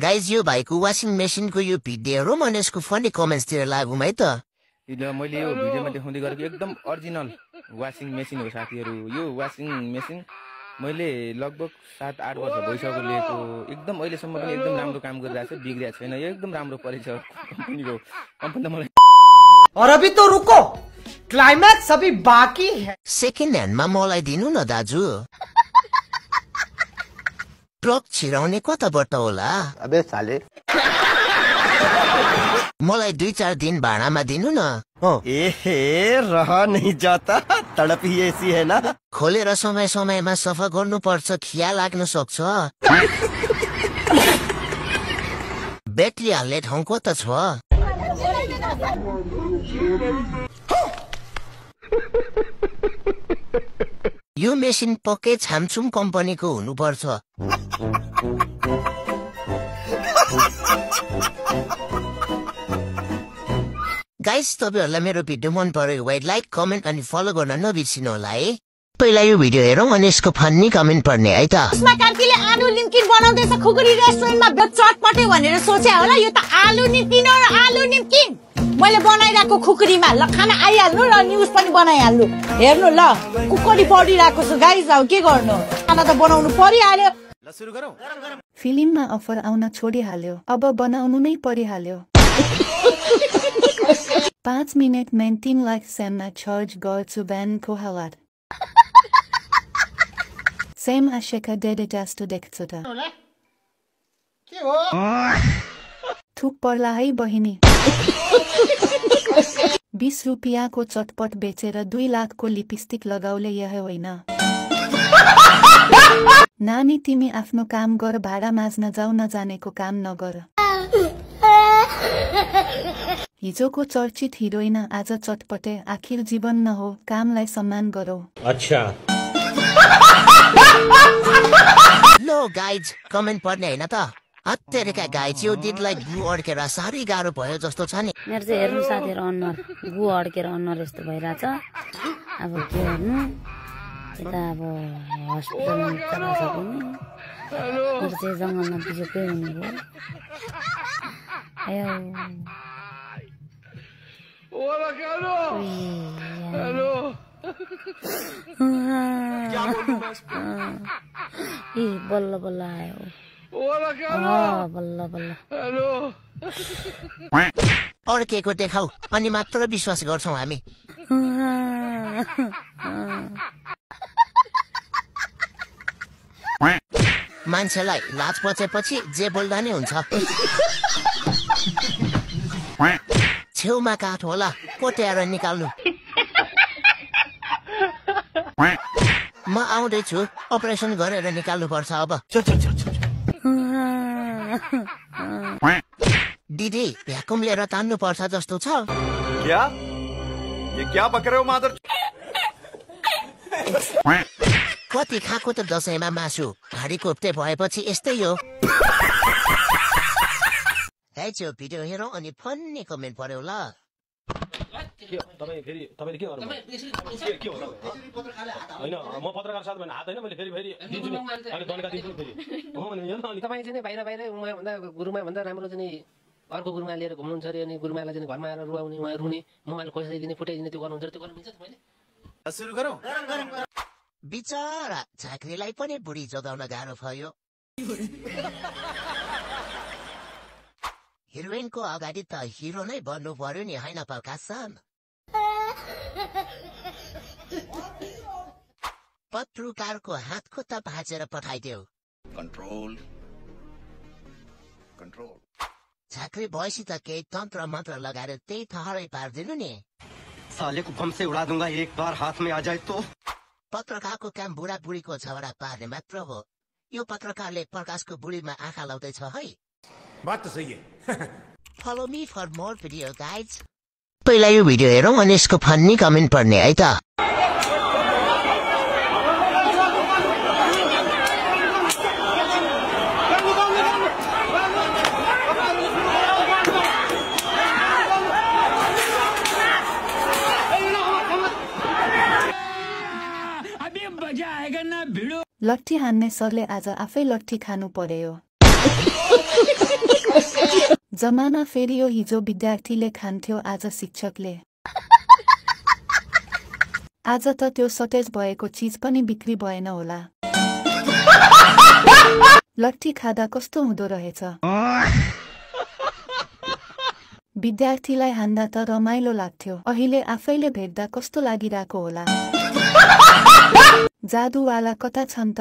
Guys यो भाइको washing मेसिनको यो भिडियोहरु म यसको फनी कमेन्ट्सतिर लागौँ है त। हिजो मैले यो भिडियोमा देखाउँदै गरेको एकदम ओरिजिनल वाशिङ मेसिन हो साथीहरु। यो वाशिङ मेसिन मैले लगभग 7-8 वर्ष भइसक्यो लिएको। एकदम अहिलेसम्म पनि एकदम राम्रो काम गरिरहेछ, बिग्रिएको छैन। एकदम राम्रो परेछ कम्पनीको। कम्पनी त मलाई और अभी तो रुको, क्लाइमैक्स अभी बाकी है। सेकेन्ड ह्यान्डमा मलाई दिनु न दाजु। ट्रक छिराउने कताबाट होला? अबे साले मलाई 2-4 दिन भाडामा दिनु न। एहे रहा नहीं जाता, तड़प ही ऐसी है ना। खोलेर समय समयमा सफा गर्नु पर्छ, खिया लाग्न सक्छ। ब्याट्री हाल्ने ठाउँ कता छ? यो मेसिन पक्कै छामछुम कम्पनीको हुनुपर्छ। गाइस तपाईहरुलाई मेरो भिडियो मन पर्यो भए लाइक, कमेन्ट अनि फलो गर्न नबिर्सिनु होला है। पहिला यो भिडियो हेरौँ अनि यसको फन्नी कमेन्ट पढ्ने है त। उसमा काकीले आलु निम्किन बनाउँदैछ खुकुरी रेस्टुरेन्टमा चटपटे भनेर सोचे होला। यो त आलु निम्किन र आलु निम्किन मैले बनाइराको खुकुरीमा ल खाना आइहाल्नु र न्यूज पनि बनाइहाल्नु। हेर्नु ल कुकरी पढिराको छु गाइस, अब के गर्नु, खाना त बनाउनु परिहाल्यो। ल सुरु गरौँ। फिल्ममा अफर आउन छोडिहाल्यो, अब बनाउनु नै परिहाल्यो। 5 मिनट मेन्टिन लाइक सेममा चार्ज गर्छु ब्यान्डको हालत। सेम आशेका डेडे जस्तो देख्छु त। थुक पर्ला है बहिनी। 20 रुपियाँको चटपट बेचेर 2 लाखको लिपस्टिक लगाउले यही होइन। नानी तिमी आफ्नो काम गर, भाडा माझ्न जाऊ, नजानेको काम नगर। हिजोको चर्चित हिरोइन आज चटपटे, आखिर जीवन न हो, कामलाई सम्मान गरौ। अच्छा लो गाइज कमेन्ट पढ्ने हैन त। हत्तेरेका गाइज यो दिदीलाई गु अड्केर साह्रै गाह्रो भयो जस्तो छ नि। मेरो चाहिँ हेर्नु साथीहरु अनुहार गु अड्केर अनुहार यस्तो भइराछ। अब के गर्नु, यता अब हस्पिटलमा चला सक्नु। मेरो चाहिँ जङ्गलमा बिजोकै हुने भयो। आयो ए बल्ल बल्ल आयो। बल्ल बल्ल अड्केको देखाउ अनि मात्र विश्वास गर्छौं हामी। मान्छेलाई लाज पचेपछि जे बोल्दा नै हुन्छ। छेउमा काठ होला, कोट्याएर निकाल्नु। म आउँदैछु, अपरेसन गरेर निकाल्नु पर्छ अब। दिदी भ्याकुम लिएर तान्नु पर्छ जस्तो छ। क्या ये क्या बक रहे हो मादर। कति खाएको त दसैँमा मासु, भारी कोप्ते भएपछि यस्तै हो। यो भिडियो हेरौँ अनि फन्नी कमेन्ट पढ्यौ ल। तपाईले के गर्नु के हो हैन, म पत्रकार साथ भने हात हैन, मैले फेरि दिन्छु नि, अनि दण्डका दिन्छु फेरि। तपाईँ चाहिँ बाहिर उहाँ भन्दा गुरुमा भन्दा राम्रो चाहिँ अर्को गुरुमा लिएर घुम्नुहुन्छ अरे, अनि गुरुमालाई चाहिँ घरमा आएर रुवाउने, उहाँ रुने, मोबाइल खोसाइदिने, फुटाइदिने, त्यो गर्नुहुन्छ, त्यो गर्नु मिल्छ तपाईँले? सुरु गरौँ। बिचरा झाँक्रीलाई पनि बुढी जोगाउन गाह्रो भयो। हिरोइनको अगाडि त हिरो नै बन्नु पर्यो नि, हैन प्रकाशन? पत्रकारको हात खुट्टा भाँचेर पठाइदेऊ। Control control. झाँक्री भएपछि त केही तन्त्र मन्त्र लगाएर त्यही ठहरै पारिदिनु नि। साले को बम से उड़ा दूंगा एक बार हाथ में आ जाए तो। पत्रकारको काम बुढा बुढीको झगडा पार्ने मात्र हो। यो पत्रकारले प्रकाशको बुढीमा आँखा लाउँदैछ है। बात त सही है। Follow me for more video guides. पहिला यो भिडियो हेरौँ अनि यसको फन्नी कमेन्ट पढ्ने है त। लट्ठी हान्ने सरले आज आफै लट्ठी खानु पर्यो। जमाना फेरियो हिजो विद्यार्थीले खान्थ्यो आज शिक्षकले आज त त्यो सटेज भएको चीज पनि बिक्री भएन होला लट्ठी खादा कस्तो हुँदो रहेछ विद्यार्थीलाई हान्दा त रमाइलो लाग्थ्यो अहिले आफैले भेट्दा कस्तो लागिरहेको होला जादुवाला कता छन् त